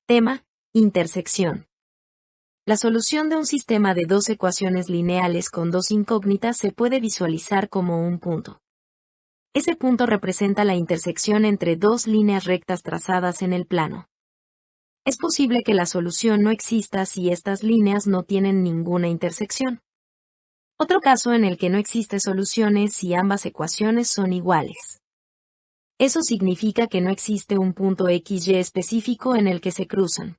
Tema: intersección. La solución de un sistema de dos ecuaciones lineales con dos incógnitas se puede visualizar como un punto. Ese punto representa la intersección entre dos líneas rectas trazadas en el plano. Es posible que la solución no exista si estas líneas no tienen ninguna intersección. Otro caso en el que no existe solución es si ambas ecuaciones son iguales. Eso significa que no existe un punto XY específico en el que se cruzan.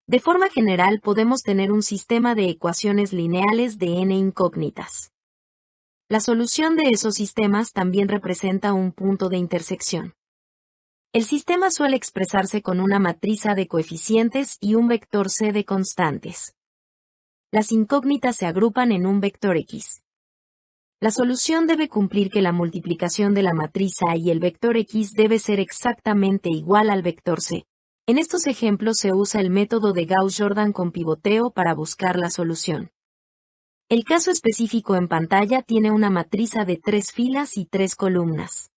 De forma general podemos tener un sistema de ecuaciones lineales de n incógnitas. La solución de esos sistemas también representa un punto de intersección. El sistema suele expresarse con una matriz A de coeficientes y un vector C de constantes. Las incógnitas se agrupan en un vector X. La solución debe cumplir que la multiplicación de la matriz A y el vector X debe ser exactamente igual al vector C. En estos ejemplos se usa el método de Gauss-Jordan con pivoteo para buscar la solución. El caso específico en pantalla tiene una matriz A de 3 filas y 3 columnas.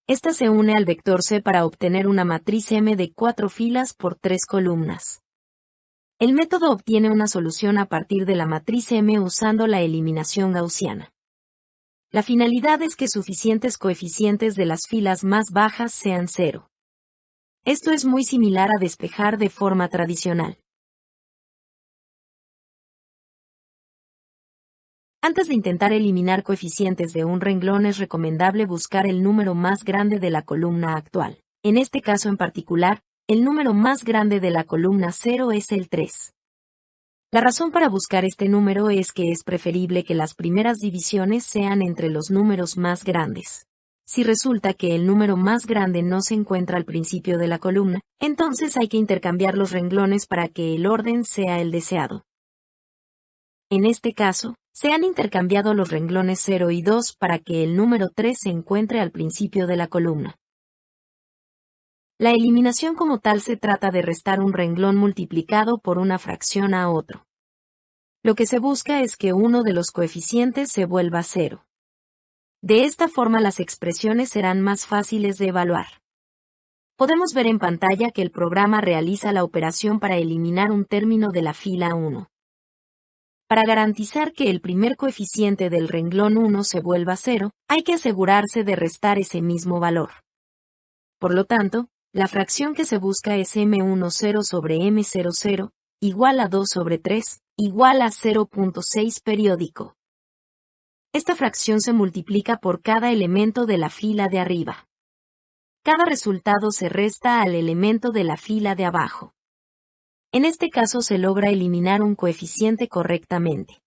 Esta se une al vector C para obtener una matriz M de 4 filas por 3 columnas. El método obtiene una solución a partir de la matriz M usando la eliminación gaussiana. La finalidad es que suficientes coeficientes de las filas más bajas sean 0. Esto es muy similar a despejar de forma tradicional. Antes de intentar eliminar coeficientes de un renglón es recomendable buscar el número más grande de la columna actual. En este caso en particular, el número más grande de la columna 0 es el 3. La razón para buscar este número es que es preferible que las primeras divisiones sean entre los números más grandes. Si resulta que el número más grande no se encuentra al principio de la columna, entonces hay que intercambiar los renglones para que el orden sea el deseado. En este caso, se han intercambiado los renglones 0 y 2 para que el número 3 se encuentre al principio de la columna. La eliminación como tal se trata de restar un renglón multiplicado por una fracción a otro. Lo que se busca es que uno de los coeficientes se vuelva 0. De esta forma las expresiones serán más fáciles de evaluar. Podemos ver en pantalla que el programa realiza la operación para eliminar un término de la fila 1. Para garantizar que el primer coeficiente del renglón 1 se vuelva 0, hay que asegurarse de restar ese mismo valor. Por lo tanto, la fracción que se busca es M10 sobre M00, igual a 2 sobre 3, igual a 0.6 periódico. Esta fracción se multiplica por cada elemento de la fila de arriba. Cada resultado se resta al elemento de la fila de abajo. En este caso se logra eliminar un coeficiente correctamente.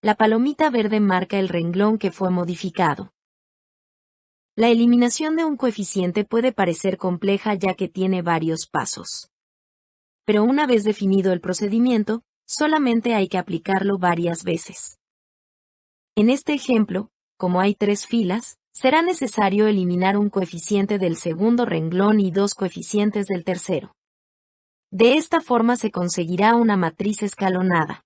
La palomita verde marca el renglón que fue modificado. La eliminación de un coeficiente puede parecer compleja ya que tiene varios pasos. Pero una vez definido el procedimiento, solamente hay que aplicarlo varias veces. En este ejemplo, como hay 3 filas, será necesario eliminar un coeficiente del segundo renglón y 2 coeficientes del tercero. De esta forma se conseguirá una matriz escalonada.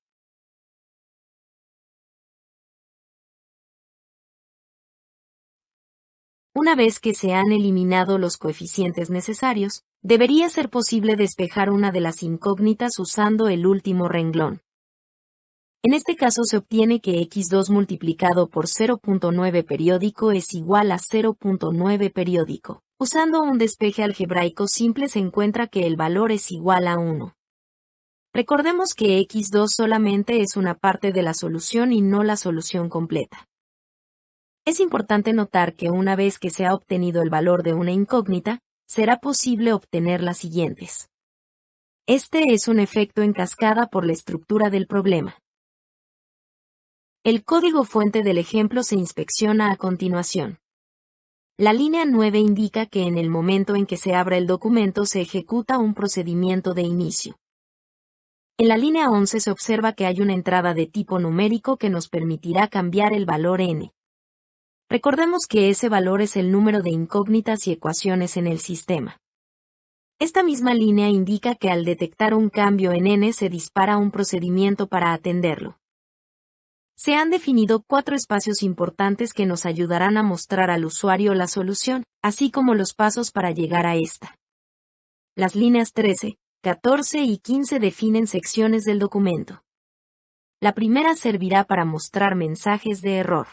Una vez que se han eliminado los coeficientes necesarios, debería ser posible despejar una de las incógnitas usando el último renglón. En este caso se obtiene que x2 multiplicado por 0.9 periódico es igual a 0.9 periódico. Usando un despeje algebraico simple se encuentra que el valor es igual a 1. Recordemos que x2 solamente es una parte de la solución y no la solución completa. Es importante notar que una vez que se ha obtenido el valor de una incógnita, será posible obtener las siguientes. Este es un efecto en cascada por la estructura del problema. El código fuente del ejemplo se inspecciona a continuación. La línea 9 indica que en el momento en que se abra el documento se ejecuta un procedimiento de inicio. En la línea 11 se observa que hay una entrada de tipo numérico que nos permitirá cambiar el valor n. Recordemos que ese valor es el número de incógnitas y ecuaciones en el sistema. Esta misma línea indica que al detectar un cambio en n se dispara un procedimiento para atenderlo. Se han definido 4 espacios importantes que nos ayudarán a mostrar al usuario la solución. así como los pasos para llegar a esta. Las líneas 13, 14 y 15 definen secciones del documento. La primera servirá para mostrar mensajes de error.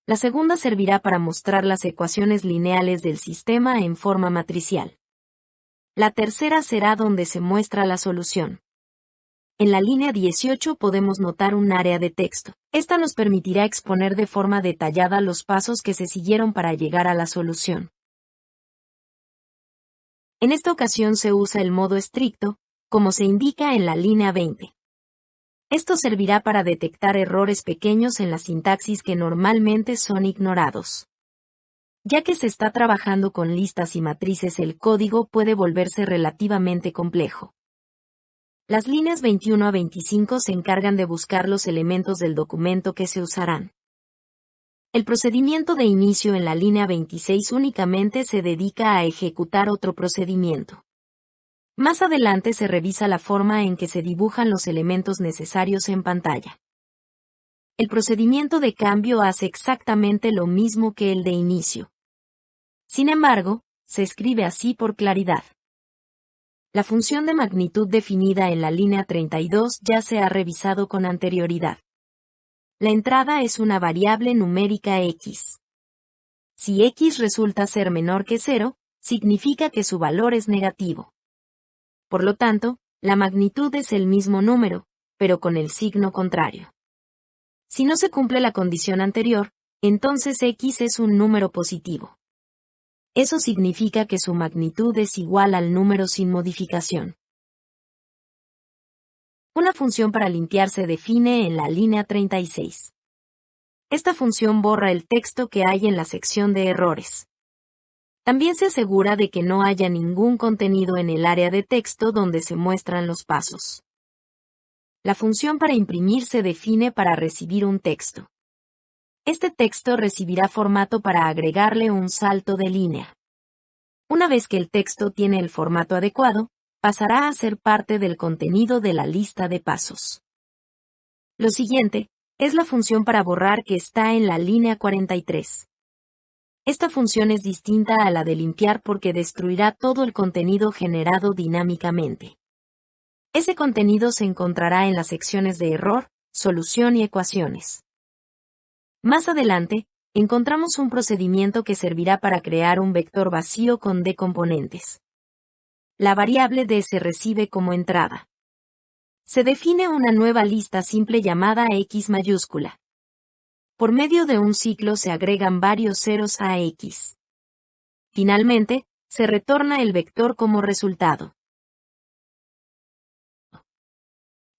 La segunda servirá para mostrar las ecuaciones lineales del sistema en forma matricial. La tercera será donde se muestra la solución. En la línea 18 podemos notar un área de texto. Esta nos permitirá exponer de forma detallada los pasos que se siguieron para llegar a la solución. En esta ocasión se usa el modo estricto, como se indica en la línea 20. Esto servirá para detectar errores pequeños en la sintaxis que normalmente son ignorados. Ya que se está trabajando con listas y matrices, el código puede volverse relativamente complejo. Las líneas 21 a 25 se encargan de buscar los elementos del documento que se usarán. El procedimiento de inicio en la línea 26 únicamente se dedica a ejecutar otro procedimiento. Más adelante se revisa la forma en que se dibujan los elementos necesarios en pantalla. El procedimiento de cambio hace exactamente lo mismo que el de inicio. Sin embargo, se escribe así por claridad. La función de magnitud definida en la línea 32 ya se ha revisado con anterioridad. La entrada es una variable numérica x. Si x resulta ser menor que 0, significa que su valor es negativo. Por lo tanto, la magnitud es el mismo número, pero con el signo contrario. Si no se cumple la condición anterior, entonces x es un número positivo. Eso significa que su magnitud es igual al número sin modificación. Una función para limpiar se define en la línea 36. Esta función borra el texto que hay en la sección de errores. También se asegura de que no haya ningún contenido en el área de texto donde se muestran los pasos. La función para imprimir se define para recibir un texto. Este texto recibirá formato para agregarle un salto de línea. Una vez que el texto tiene el formato adecuado, pasará a ser parte del contenido de la lista de pasos. Lo siguiente es la función para borrar que está en la línea 43. Esta función es distinta a la de limpiar porque destruirá todo el contenido generado dinámicamente. Ese contenido se encontrará en las secciones de error, solución y ecuaciones. Más adelante, encontramos un procedimiento que servirá para crear un vector vacío con d componentes. La variable d se recibe como entrada. Se define una nueva lista simple llamada x mayúscula. Por medio de un ciclo se agregan varios ceros a x. Finalmente, se retorna el vector como resultado.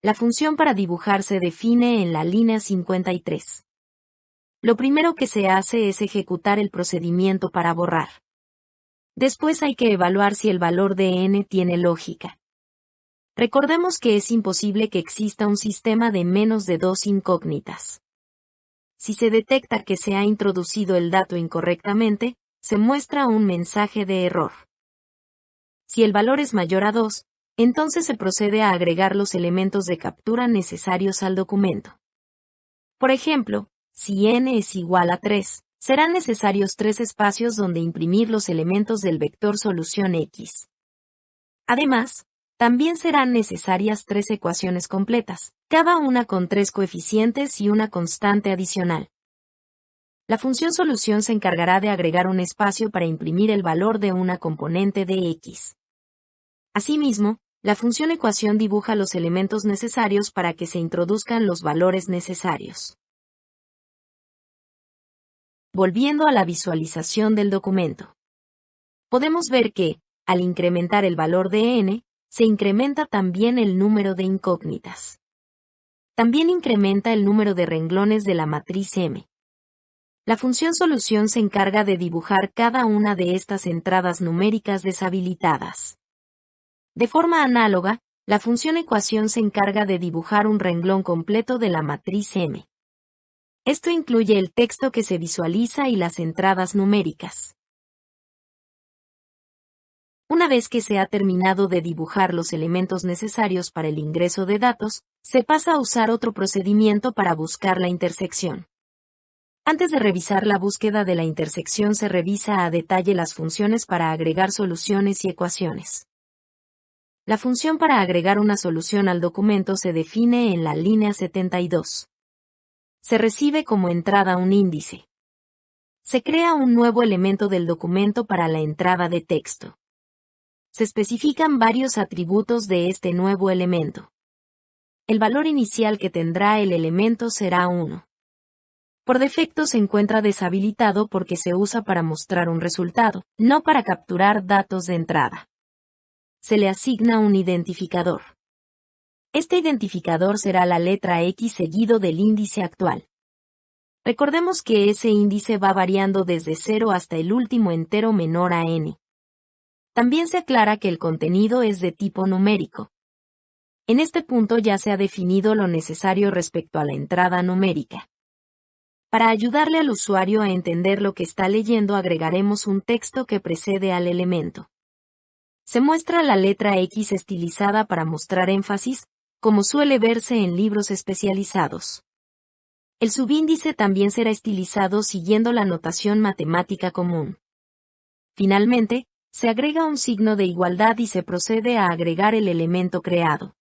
La función para dibujar se define en la línea 53. Lo primero que se hace es ejecutar el procedimiento para borrar. Después hay que evaluar si el valor de n tiene lógica. Recordemos que es imposible que exista un sistema de menos de 2 incógnitas. Si se detecta que se ha introducido el dato incorrectamente, se muestra un mensaje de error. Si el valor es mayor a 2, entonces se procede a agregar los elementos de captura necesarios al documento. Por ejemplo, si n es igual a 3, serán necesarios 3 espacios donde imprimir los elementos del vector solución x. Además, también serán necesarias 3 ecuaciones completas, cada una con 3 coeficientes y una constante adicional. La función solución se encargará de agregar un espacio para imprimir el valor de una componente de x. Asimismo, la función ecuación dibuja los elementos necesarios para que se introduzcan los valores necesarios. Volviendo a la visualización del documento. Podemos ver que, al incrementar el valor de n, se incrementa también el número de incógnitas. También incrementa el número de renglones de la matriz M. La función solución se encarga de dibujar cada una de estas entradas numéricas deshabilitadas. De forma análoga, la función ecuación se encarga de dibujar un renglón completo de la matriz M. Esto incluye el texto que se visualiza y las entradas numéricas. Una vez que se ha terminado de dibujar los elementos necesarios para el ingreso de datos, se pasa a usar otro procedimiento para buscar la intersección. Antes de revisar la búsqueda de la intersección se revisa a detalle las funciones para agregar soluciones y ecuaciones. La función para agregar una solución al documento se define en la línea 72. Se recibe como entrada un índice. Se crea un nuevo elemento del documento para la entrada de texto. Se especifican varios atributos de este nuevo elemento. El valor inicial que tendrá el elemento será 1. Por defecto se encuentra deshabilitado porque se usa para mostrar un resultado, no para capturar datos de entrada. Se le asigna un identificador. Este identificador será la letra X seguido del índice actual. Recordemos que ese índice va variando desde 0 hasta el último entero menor a n. También se aclara que el contenido es de tipo numérico. En este punto ya se ha definido lo necesario respecto a la entrada numérica. Para ayudarle al usuario a entender lo que está leyendo agregaremos un texto que precede al elemento. Se muestra la letra X estilizada para mostrar énfasis, como suele verse en libros especializados. El subíndice también será estilizado siguiendo la notación matemática común. Finalmente, se agrega un signo de igualdad y se procede a agregar el elemento creado.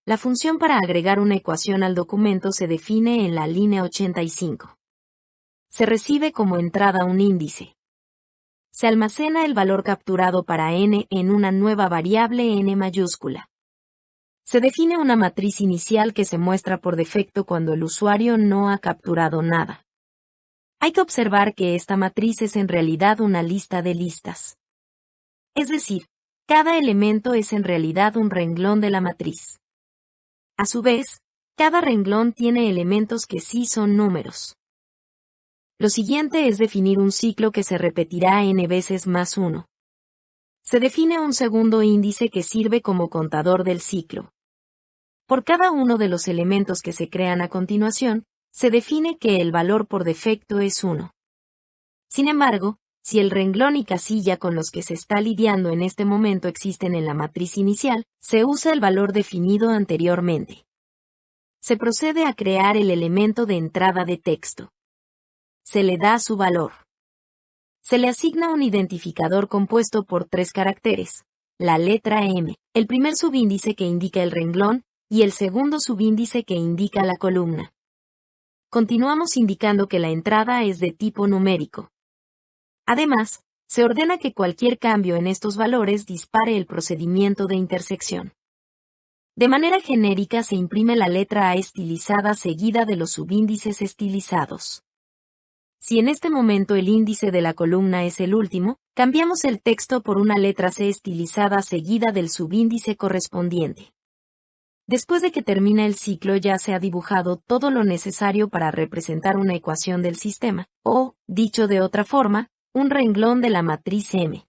La función para agregar una ecuación al documento se define en la línea 85. Se recibe como entrada un índice. Se almacena el valor capturado para n en una nueva variable n mayúscula. Se define una matriz inicial que se muestra por defecto cuando el usuario no ha capturado nada. Hay que observar que esta matriz es en realidad una lista de listas. Es decir, cada elemento es en realidad un renglón de la matriz. A su vez, cada renglón tiene elementos que sí son números. Lo siguiente es definir un ciclo que se repetirá n veces más 1. Se define un segundo índice que sirve como contador del ciclo. Por cada uno de los elementos que se crean a continuación, se define que el valor por defecto es 1. Sin embargo, si el renglón y casilla con los que se está lidiando en este momento existen en la matriz inicial, se usa el valor definido anteriormente. Se procede a crear el elemento de entrada de texto. Se le da su valor. Se le asigna un identificador compuesto por 3 caracteres, la letra M, el primer subíndice que indica el renglón, y el segundo subíndice que indica la columna. Continuamos indicando que la entrada es de tipo numérico. Además, se ordena que cualquier cambio en estos valores dispare el procedimiento de intersección. De manera genérica se imprime la letra A estilizada seguida de los subíndices estilizados. Si en este momento el índice de la columna es el último, cambiamos el texto por una letra C estilizada seguida del subíndice correspondiente. Después de que termina el ciclo ya se ha dibujado todo lo necesario para representar una ecuación del sistema, o, dicho de otra forma, un renglón de la matriz M.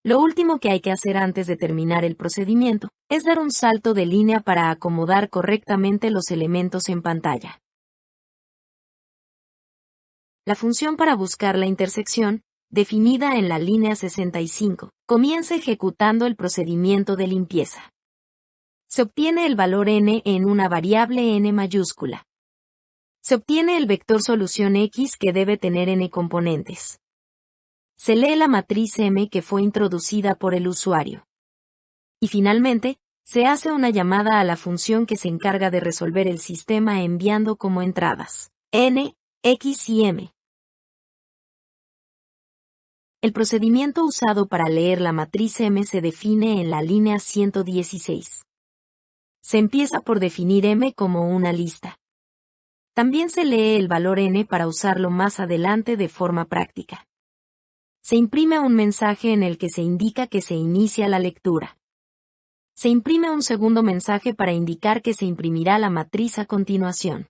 Lo último que hay que hacer antes de terminar el procedimiento es dar un salto de línea para acomodar correctamente los elementos en pantalla. La función para buscar la intersección, definida en la línea 65, comienza ejecutando el procedimiento de limpieza. Se obtiene el valor n en una variable n mayúscula. Se obtiene el vector solución X que debe tener n componentes. Se lee la matriz M que fue introducida por el usuario. Y finalmente, se hace una llamada a la función que se encarga de resolver el sistema enviando como entradas n, x y m. El procedimiento usado para leer la matriz M se define en la línea 116. Se empieza por definir M como una lista. También se lee el valor n para usarlo más adelante de forma práctica. Se imprime un mensaje en el que se indica que se inicia la lectura. Se imprime un segundo mensaje para indicar que se imprimirá la matriz a continuación.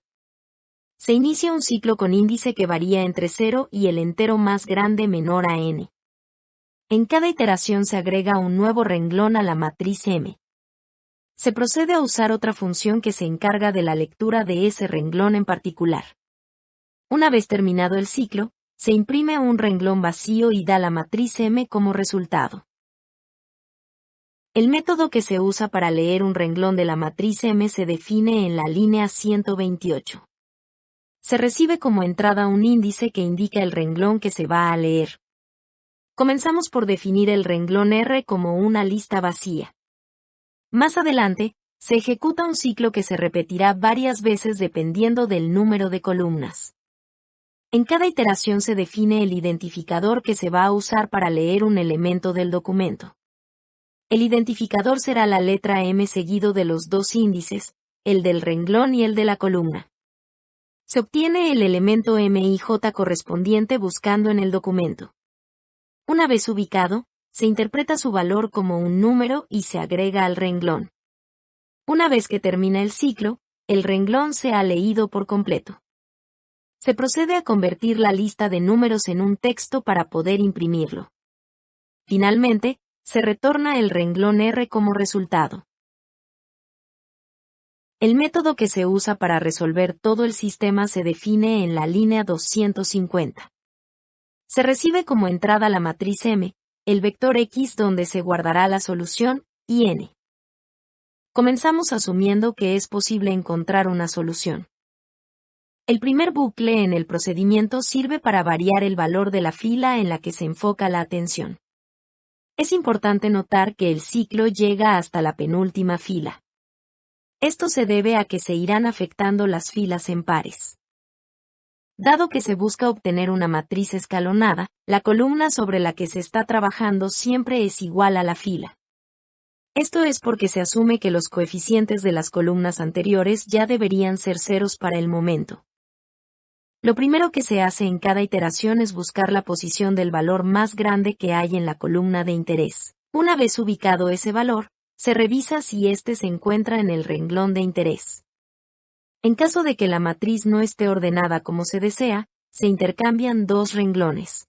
Se inicia un ciclo con índice que varía entre 0 y el entero más grande menor a n. En cada iteración se agrega un nuevo renglón a la matriz M. Se procede a usar otra función que se encarga de la lectura de ese renglón en particular. Una vez terminado el ciclo, se imprime un renglón vacío y da la matriz M como resultado. El método que se usa para leer un renglón de la matriz M se define en la línea 128. Se recibe como entrada un índice que indica el renglón que se va a leer. Comenzamos por definir el renglón R como una lista vacía. Más adelante, se ejecuta un ciclo que se repetirá varias veces dependiendo del número de columnas. En cada iteración se define el identificador que se va a usar para leer un elemento del documento. El identificador será la letra M seguido de los dos índices, el del renglón y el de la columna. Se obtiene el elemento MIJ correspondiente buscando en el documento. Una vez ubicado, se interpreta su valor como un número y se agrega al renglón. Una vez que termina el ciclo, el renglón se ha leído por completo. Se procede a convertir la lista de números en un texto para poder imprimirlo. Finalmente, se retorna el renglón R como resultado. El método que se usa para resolver todo el sistema se define en la línea 250. Se recibe como entrada la matriz M, el vector X donde se guardará la solución, y N. Comenzamos asumiendo que es posible encontrar una solución. El primer bucle en el procedimiento sirve para variar el valor de la fila en la que se enfoca la atención. Es importante notar que el ciclo llega hasta la penúltima fila. Esto se debe a que se irán afectando las filas en pares. Dado que se busca obtener una matriz escalonada, la columna sobre la que se está trabajando siempre es igual a la fila. Esto es porque se asume que los coeficientes de las columnas anteriores ya deberían ser ceros para el momento. Lo primero que se hace en cada iteración es buscar la posición del valor más grande que hay en la columna de interés. Una vez ubicado ese valor, se revisa si éste se encuentra en el renglón de interés. En caso de que la matriz no esté ordenada como se desea, se intercambian dos renglones.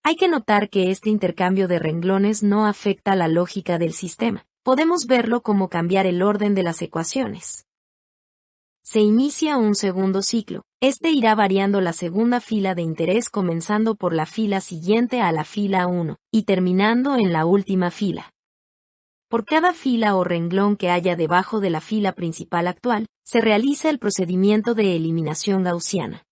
Hay que notar que este intercambio de renglones no afecta la lógica del sistema. Podemos verlo como cambiar el orden de las ecuaciones. Se inicia un segundo ciclo. Este irá variando la segunda fila de interés comenzando por la fila siguiente a la fila 1, y terminando en la última fila. Por cada fila o renglón que haya debajo de la fila principal actual, se realiza el procedimiento de eliminación gaussiana.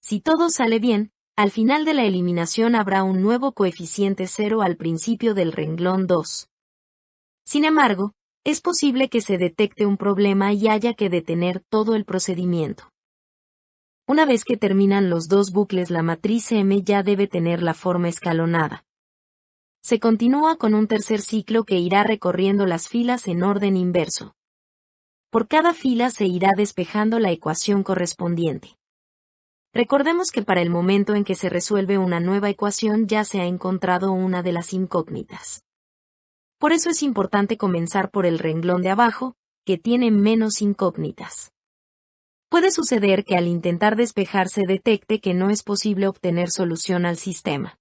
Si todo sale bien, al final de la eliminación habrá un nuevo coeficiente 0 al principio del renglón 2. Sin embargo, es posible que se detecte un problema y haya que detener todo el procedimiento. Una vez que terminan los dos bucles, la matriz M ya debe tener la forma escalonada. Se continúa con un tercer ciclo que irá recorriendo las filas en orden inverso. Por cada fila se irá despejando la ecuación correspondiente. Recordemos que para el momento en que se resuelve una nueva ecuación ya se ha encontrado una de las incógnitas. Por eso es importante comenzar por el renglón de abajo, que tiene menos incógnitas. Puede suceder que al intentar despejar se detecte que no es posible obtener solución al sistema.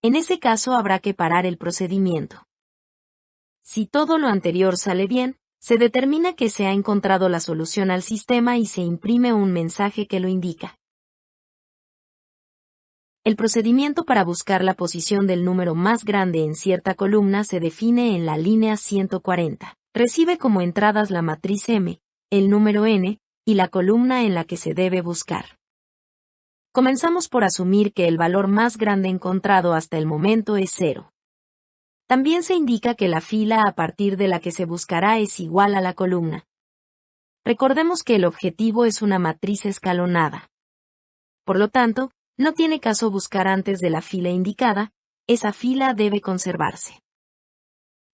En ese caso habrá que parar el procedimiento. Si todo lo anterior sale bien, se determina que se ha encontrado la solución al sistema y se imprime un mensaje que lo indica. El procedimiento para buscar la posición del número más grande en cierta columna se define en la línea 140. Recibe como entradas la matriz M, el número n, y la columna en la que se debe buscar. Comenzamos por asumir que el valor más grande encontrado hasta el momento es 0. También se indica que la fila a partir de la que se buscará es igual a la columna. Recordemos que el objetivo es una matriz escalonada. Por lo tanto, no tiene caso buscar antes de la fila indicada, esa fila debe conservarse.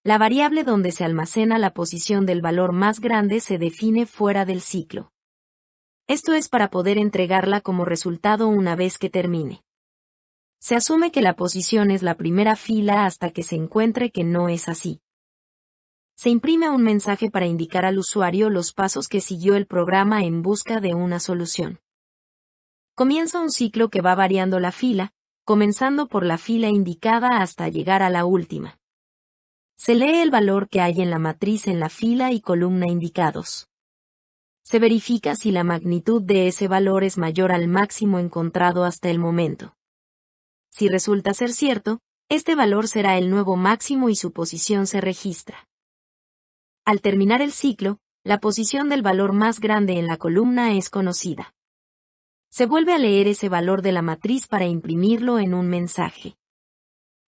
La variable donde se almacena la posición del valor más grande se define fuera del ciclo. Esto es para poder entregarla como resultado una vez que termine. Se asume que la posición es la primera fila hasta que se encuentre que no es así. Se imprime un mensaje para indicar al usuario los pasos que siguió el programa en busca de una solución. Comienza un ciclo que va variando la fila, comenzando por la fila indicada hasta llegar a la última. Se lee el valor que hay en la matriz en la fila y columna indicados. Se verifica si la magnitud de ese valor es mayor al máximo encontrado hasta el momento. Si resulta ser cierto, este valor será el nuevo máximo y su posición se registra. Al terminar el ciclo, la posición del valor más grande en la columna es conocida. Se vuelve a leer ese valor de la matriz para imprimirlo en un mensaje.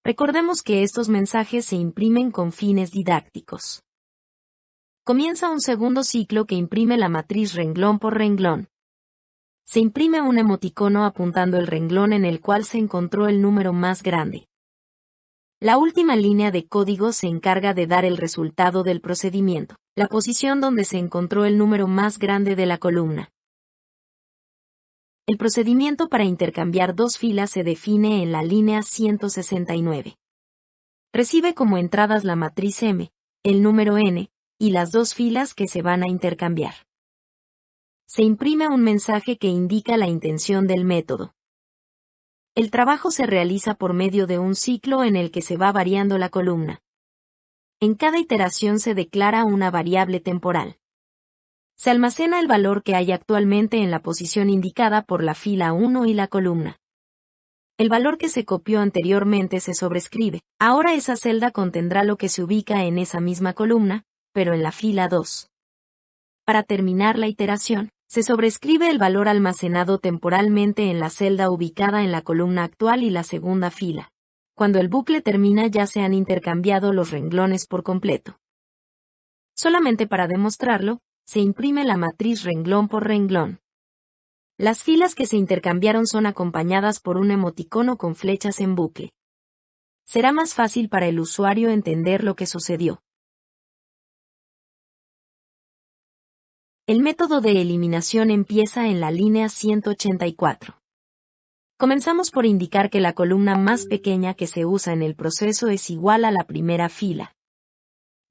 Recordemos que estos mensajes se imprimen con fines didácticos. Comienza un segundo ciclo que imprime la matriz renglón por renglón. Se imprime un emoticono apuntando el renglón en el cual se encontró el número más grande. La última línea de código se encarga de dar el resultado del procedimiento, la posición donde se encontró el número más grande de la columna. El procedimiento para intercambiar dos filas se define en la línea 169. Recibe como entradas la matriz M, el número n, y las dos filas que se van a intercambiar. Se imprime un mensaje que indica la intención del método. El trabajo se realiza por medio de un ciclo en el que se va variando la columna. En cada iteración se declara una variable temporal. Se almacena el valor que hay actualmente en la posición indicada por la fila 1 y la columna. El valor que se copió anteriormente se sobrescribe. Ahora esa celda contendrá lo que se ubica en esa misma columna, pero en la fila 2. Para terminar la iteración, se sobrescribe el valor almacenado temporalmente en la celda ubicada en la columna actual y la segunda fila. Cuando el bucle termina ya se han intercambiado los renglones por completo. Solamente para demostrarlo, se imprime la matriz renglón por renglón. Las filas que se intercambiaron son acompañadas por un emoticono con flechas en bucle. Será más fácil para el usuario entender lo que sucedió. El método de eliminación empieza en la línea 184. Comenzamos por indicar que la columna más pequeña que se usa en el proceso es igual a la primera fila.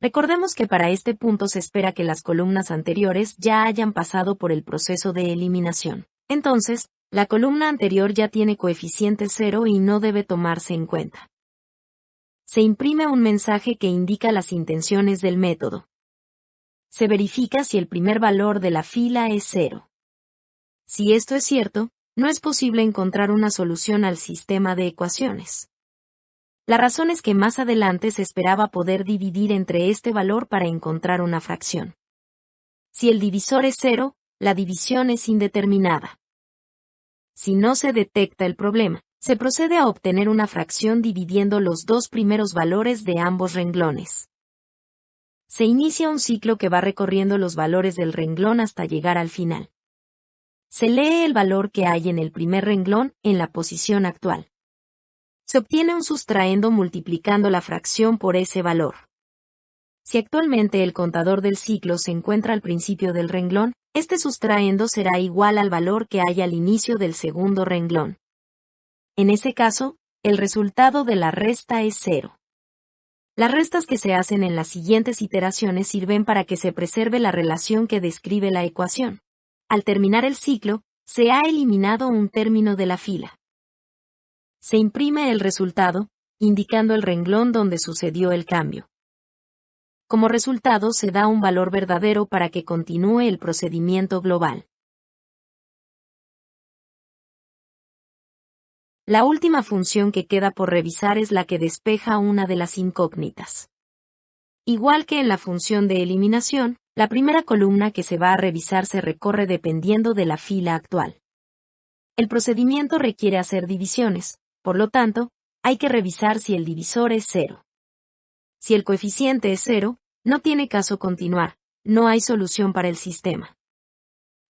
Recordemos que para este punto se espera que las columnas anteriores ya hayan pasado por el proceso de eliminación. Entonces, la columna anterior ya tiene coeficiente 0 y no debe tomarse en cuenta. Se imprime un mensaje que indica las intenciones del método. Se verifica si el primer valor de la fila es 0. Si esto es cierto, no es posible encontrar una solución al sistema de ecuaciones. La razón es que más adelante se esperaba poder dividir entre este valor para encontrar una fracción. Si el divisor es 0, la división es indeterminada. Si no se detecta el problema, se procede a obtener una fracción dividiendo los dos primeros valores de ambos renglones. Se inicia un ciclo que va recorriendo los valores del renglón hasta llegar al final. Se lee el valor que hay en el primer renglón en la posición actual. Se obtiene un sustraendo multiplicando la fracción por ese valor. Si actualmente el contador del ciclo se encuentra al principio del renglón, este sustraendo será igual al valor que hay al inicio del segundo renglón. En ese caso, el resultado de la resta es 0. Las restas que se hacen en las siguientes iteraciones sirven para que se preserve la relación que describe la ecuación. Al terminar el ciclo, se ha eliminado un término de la fila. Se imprime el resultado, indicando el renglón donde sucedió el cambio. Como resultado se da un valor verdadero para que continúe el procedimiento global. La última función que queda por revisar es la que despeja una de las incógnitas. Igual que en la función de eliminación, la primera columna que se va a revisar se recorre dependiendo de la fila actual. El procedimiento requiere hacer divisiones, por lo tanto, hay que revisar si el divisor es 0. Si el coeficiente es 0, no tiene caso continuar, no hay solución para el sistema.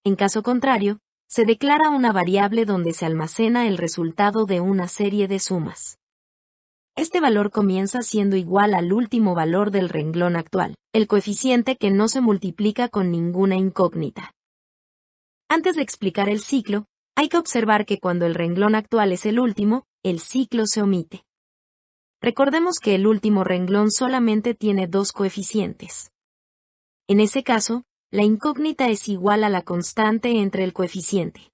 En caso contrario, se declara una variable donde se almacena el resultado de una serie de sumas. Este valor comienza siendo igual al último valor del renglón actual, el coeficiente que no se multiplica con ninguna incógnita. Antes de explicar el ciclo, hay que observar que cuando el renglón actual es el último, el ciclo se omite. Recordemos que el último renglón solamente tiene dos coeficientes. En ese caso, la incógnita es igual a la constante entre el coeficiente.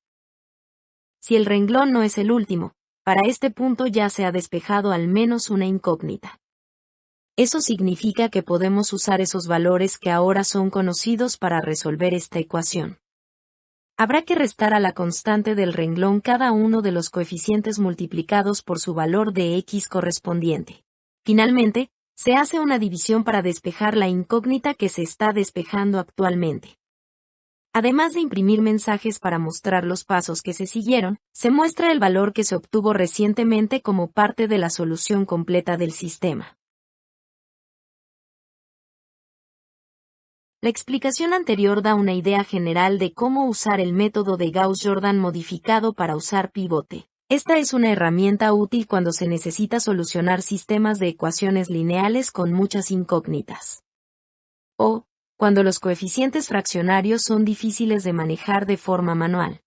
Si el renglón no es el último, para este punto ya se ha despejado al menos una incógnita. Eso significa que podemos usar esos valores que ahora son conocidos para resolver esta ecuación. Habrá que restar a la constante del renglón cada uno de los coeficientes multiplicados por su valor de x correspondiente. Finalmente, se hace una división para despejar la incógnita que se está despejando actualmente. Además de imprimir mensajes para mostrar los pasos que se siguieron, se muestra el valor que se obtuvo recientemente como parte de la solución completa del sistema. La explicación anterior da una idea general de cómo usar el método de Gauss-Jordan modificado para usar pivote. Esta es una herramienta útil cuando se necesita solucionar sistemas de ecuaciones lineales con muchas incógnitas. O, cuando los coeficientes fraccionarios son difíciles de manejar de forma manual.